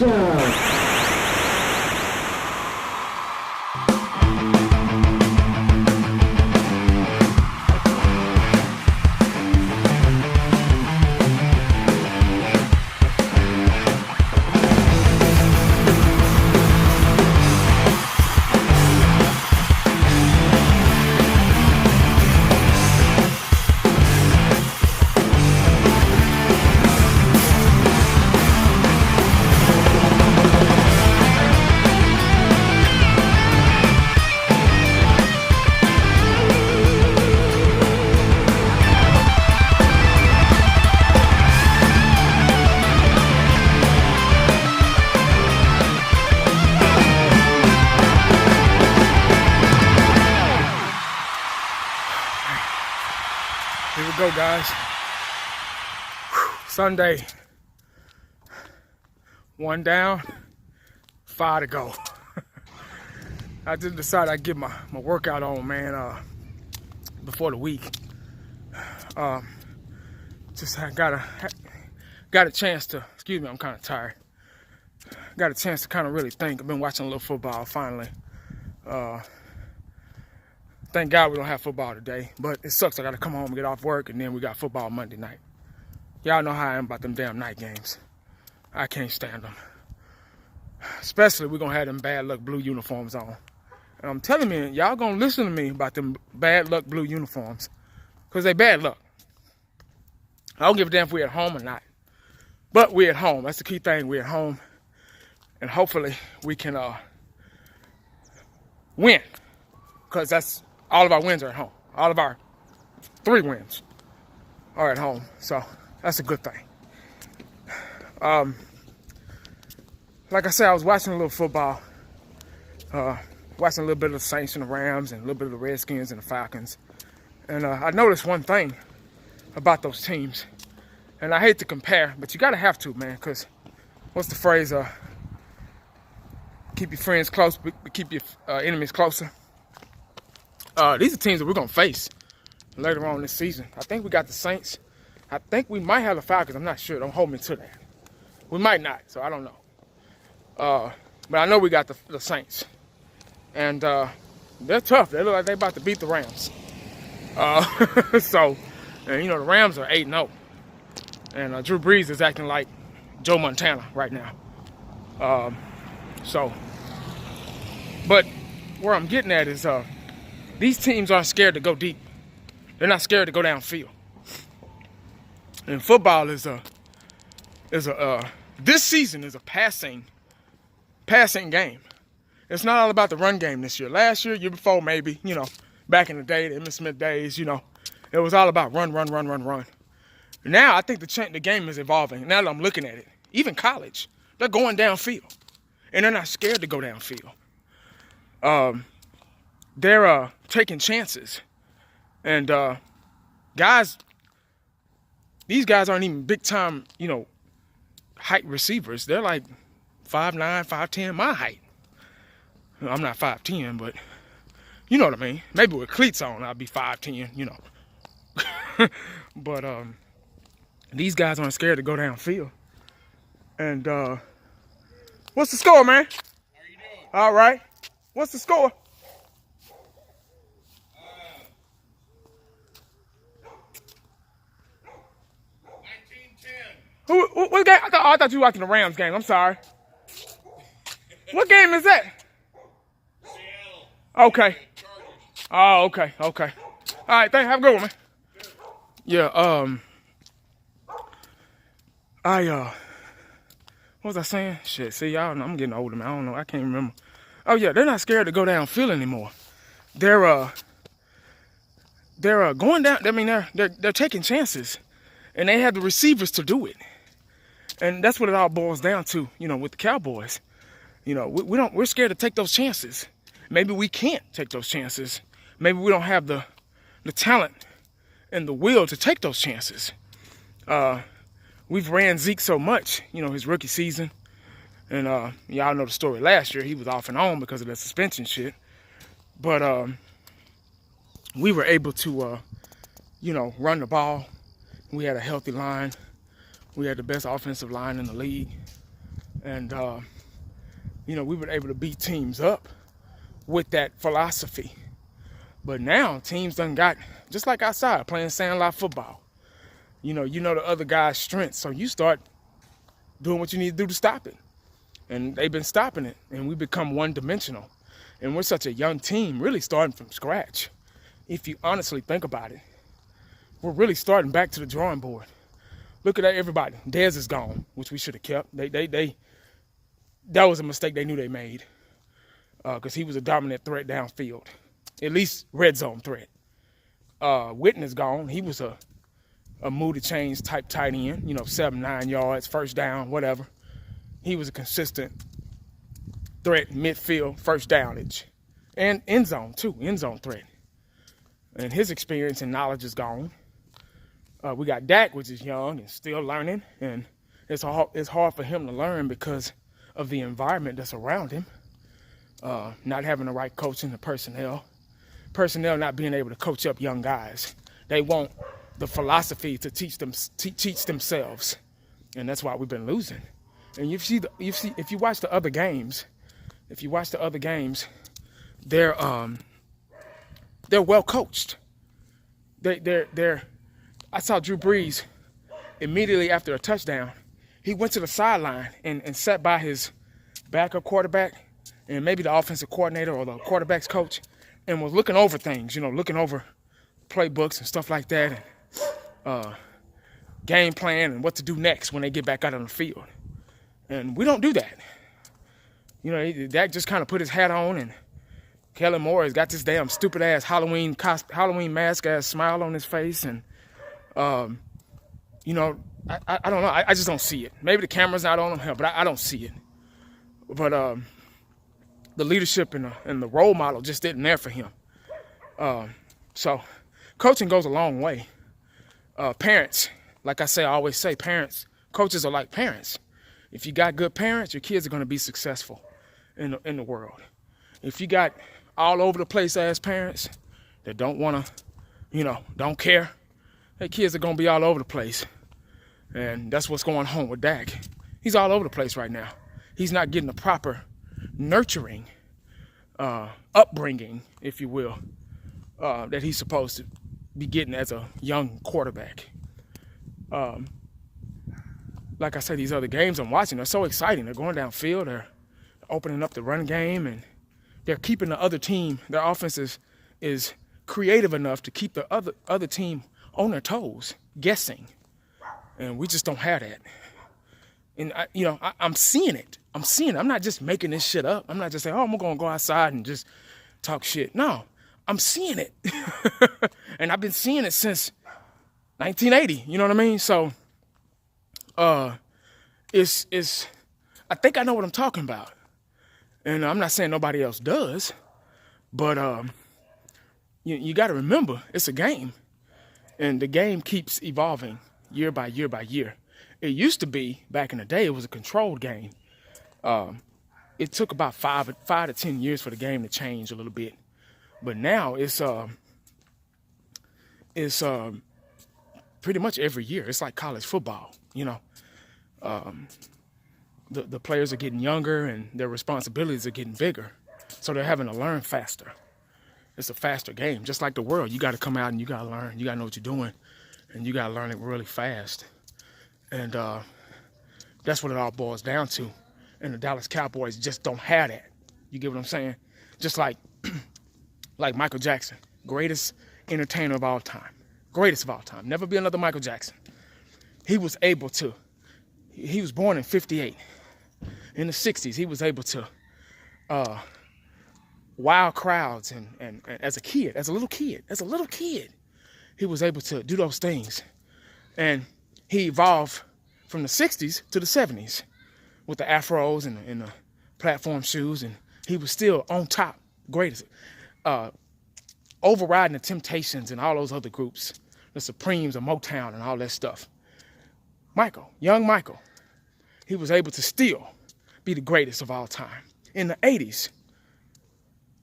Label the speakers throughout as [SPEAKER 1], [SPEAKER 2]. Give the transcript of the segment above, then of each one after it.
[SPEAKER 1] touchdown.
[SPEAKER 2] Here we go, guys. Sunday. 1 down, 5 to go. I just decided I'd get my workout on, man, before the week. Just got a chance to, excuse me, I'm kind of tired. Got a chance to kind of really think. I've been watching a little football finally. Thank God we don't have football today, but it sucks. I got to come home and get off work, and then we got football Monday night. Y'all know how I am about them damn night games. I can't stand them. Especially we're going to have them bad luck blue uniforms on. And I'm telling you, y'all going to listen to me about them bad luck blue uniforms, because they bad luck. I don't give a damn if we're at home or not. But we're at home. That's the key thing. We're at home. And hopefully we can win, because that's all of our wins are at home. All of our 3 wins are at home. So that's a good thing. Like I said, I was watching a little football. Watching a little bit of the Saints and the Rams and a little bit of the Redskins and the Falcons. And I noticed one thing about those teams. And I hate to compare, but you got to have to, man, because what's the phrase? Keep your friends close, but keep your enemies closer. These are teams that we're going to face later on this season. I think we got the Saints. I think we might have the Falcons. I'm not sure. Don't hold me to that. We might not, so I don't know. But I know we got the Saints. And they're tough. They look like they're about to beat the Rams. So, and you know, the Rams are 8-0. And Drew Brees is acting like Joe Montana right now. But where I'm getting at is these teams aren't scared to go deep. They're not scared to go downfield. And football is this season is a passing game. It's not all about the run game this year. Last year before, maybe, you know, back in the day, the Emmitt Smith days, you know, it was all about run. Now I think the game is evolving. Now that I'm looking at it, even college, they're going downfield, and they're not scared to go downfield. They're taking chances, and these guys aren't even big time, you know, height receivers. They're like 5'9", 5'10", my height. I'm not 5'10", but you know what I mean. Maybe with cleats on, I'll be 5'10", you know. But these guys aren't scared to go downfield. And what's the score, man?
[SPEAKER 3] How are you doing?
[SPEAKER 2] All right. What's the score?
[SPEAKER 3] 19-10.
[SPEAKER 2] What game? I thought you were watching the Rams game. I'm sorry. What game is that?
[SPEAKER 3] Seattle.
[SPEAKER 2] Okay.
[SPEAKER 3] Chargers.
[SPEAKER 2] Oh, okay. All right, thanks. Have a good one, man. Yeah, what was I saying? Shit, see, y'all know, I'm getting older, man. I don't know. I can't remember. Oh, yeah, they're not scared to go downfield anymore. They're going down. I mean, they're taking chances, and they have the receivers to do it. And that's what it all boils down to, you know, with the Cowboys. You know, we're scared to take those chances. Maybe we can't take those chances. Maybe we don't have the talent and the will to take those chances. We've ran Zeke so much, you know, his rookie season. And y'all know the story last year. He was off and on because of that suspension shit. But we were able to, you know, run the ball. We had a healthy line. We had the best offensive line in the league. And, we were able to beat teams up with that philosophy. But now teams done got, just like outside, playing sandlot football. You know the other guy's strengths, so you start doing what you need to do to stop it. And they've been stopping it, and we become one-dimensional. And we're such a young team, really starting from scratch. If you honestly think about it, we're really starting back to the drawing board. Look at everybody. Dez is gone, which we should have kept. That was a mistake they knew they made, because he was a dominant threat downfield, at least red zone threat. Witten is gone. He was a mood to change type tight end, 7-9 yards, first down, whatever. He was a consistent threat, midfield, first downage, and end zone too, end zone threat. And his experience and knowledge is gone. We got Dak, which is young and still learning, and it's hard for him to learn because of the environment that's around him. Not having the right coaching, the personnel not being able to coach up young guys. They want the philosophy to teach themselves, and that's why we've been losing. And if you watch the other games, they're well coached. I saw Drew Brees immediately after a touchdown. He went to the sideline and sat by his backup quarterback and maybe the offensive coordinator or the quarterback's coach, and was looking over things, looking over playbooks and stuff like that, and game plan and what to do next when they get back out on the field. And we don't do that. Dak just kind of put his hat on, and Kellen Moore has got this damn stupid ass Halloween mask ass smile on his face, and I don't know. I just don't see it. Maybe the camera's not on him, but I don't see it. But the leadership and the role model just isn't there for him. So coaching goes a long way. Parents, like I always say, coaches are like parents. If you got good parents, your kids are going to be successful in the world. If you got all over the place ass parents that don't want to, don't care, their kids are going to be all over the place. And that's what's going on with Dak. He's all over the place right now. He's not getting the proper nurturing, upbringing, if you will, that he's supposed to be getting as a young quarterback. Like I said, these other games I'm watching are so exciting. They're going downfield, they're opening up the run game, and they're keeping the other team, their offense is creative enough to keep the other team on their toes, guessing. And we just don't have that. And I'm seeing it. I'm not just making this shit up. I'm not just saying, I'm going to go outside and just talk shit. No, I'm seeing it. And I've been seeing it since 1980. You know what I mean? So, it's I think I know what I'm talking about. And I'm not saying nobody else does, but you got to remember, it's a game. And the game keeps evolving year by year by year. It used to be, back in the day, it was a controlled game. It took about 5 to 10 years for the game to change a little bit. But now it's pretty much every year. It's like college football, The players are getting younger and their responsibilities are getting bigger. So they're having to learn faster. It's a faster game, just like the world. You got to come out and you got to learn. You got to know what you're doing, and you got to learn it really fast. And that's what it all boils down to. And the Dallas Cowboys just don't have that. You get what I'm saying? Just like Michael Jackson, greatest entertainer of all time. Greatest of all time. Never be another Michael Jackson. He was able to. He was born in 58. In the 60s, he was able to wow crowds, and as a little kid, he was able to do those things. And he evolved from the 60s to the 70s with the afros and the platform shoes, and he was still on top, greatest, overriding the Temptations and all those other groups, the Supremes and Motown and all that stuff. Young Michael, he was able to still be the greatest of all time. In the 80s,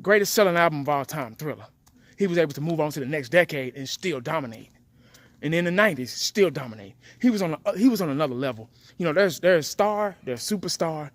[SPEAKER 2] greatest selling album of all time, Thriller. He was able to move on to the next decade and still dominate. And in the 90s, still dominate. He was on another level. You know, there's star, there's superstar.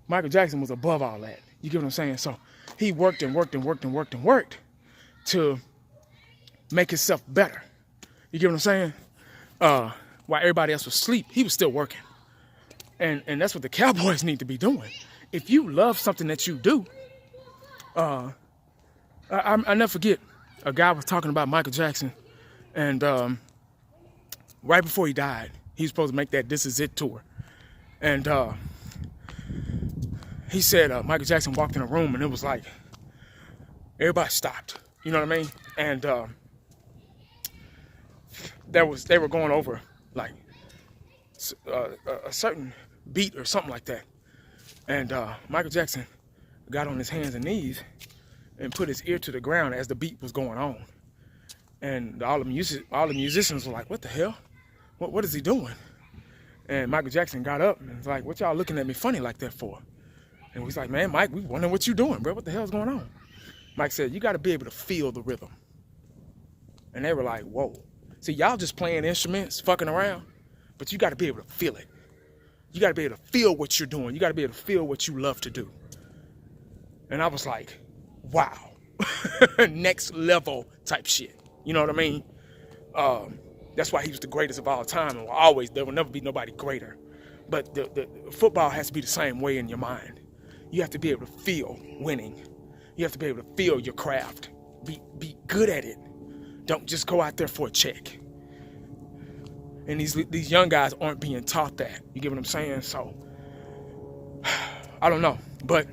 [SPEAKER 2] Michael Jackson was above all that. You get what I'm saying? So he worked and worked and worked and worked and worked to make himself better. You get what I'm saying? While everybody else was asleep, he was still working. And that's what the Cowboys need to be doing. If you love something that you do, I never forget, a guy was talking about Michael Jackson, and right before he died, he was supposed to make that This Is It tour. And he said Michael Jackson walked in a room and it was like, everybody stopped. You know what I mean? And they were going over like a certain beat or something like that. And Michael Jackson got on his hands and knees and put his ear to the ground as the beat was going on. And all the musicians were like, what the hell? What is he doing? And Michael Jackson got up and was like, what y'all looking at me funny like that for? And we was like, man, Mike, we wondering what you doing, bro. What the hell's going on? Mike said, you got to be able to feel the rhythm. And they were like, whoa. See, y'all just playing instruments, fucking around, but you got to be able to feel it. You got to be able to feel what you're doing. You got to be able to feel what you love to do. And I was like, wow. Next level type shit. You know what I mean? That's why he was the greatest of all time. And there will never be nobody greater. But the football has to be the same way in your mind. You have to be able to feel winning. You have to be able to feel your craft. Be good at it. Don't just go out there for a check. And these young guys aren't being taught that. You get what I'm saying? So, I don't know. But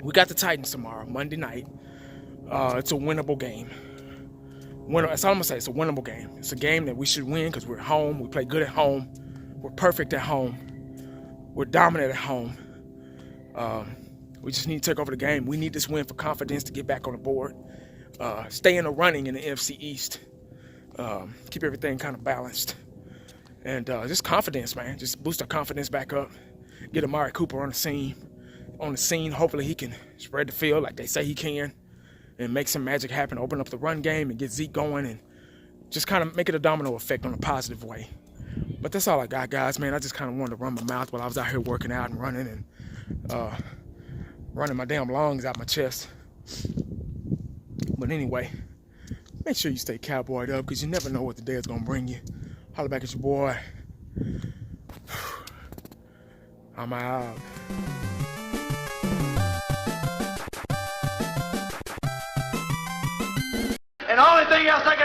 [SPEAKER 2] we got the Titans tomorrow, Monday night. It's a winnable game. That's all I'm going to say. It's a winnable game. It's a game that we should win because we're home. We play good at home. We're perfect at home. We're dominant at home. We just need to take over the game. We need this win for confidence to get back on the board. Stay in the running in the NFC East. Keep everything kind of balanced. And just confidence, man. Just boost our confidence back up. Get Amari Cooper on the scene. Hopefully he can spread the field like they say he can. And make some magic happen. Open up the run game and get Zeke going. And just kind of make it a domino effect on a positive way. But that's all I got, guys, man. I just kind of wanted to run my mouth while I was out here working out and running. And running my damn lungs out my chest. But anyway, make sure you stay cowboyed up because you never know what the day is going to bring you. Holla back at your boy. I'm out.
[SPEAKER 1] And the only thing else I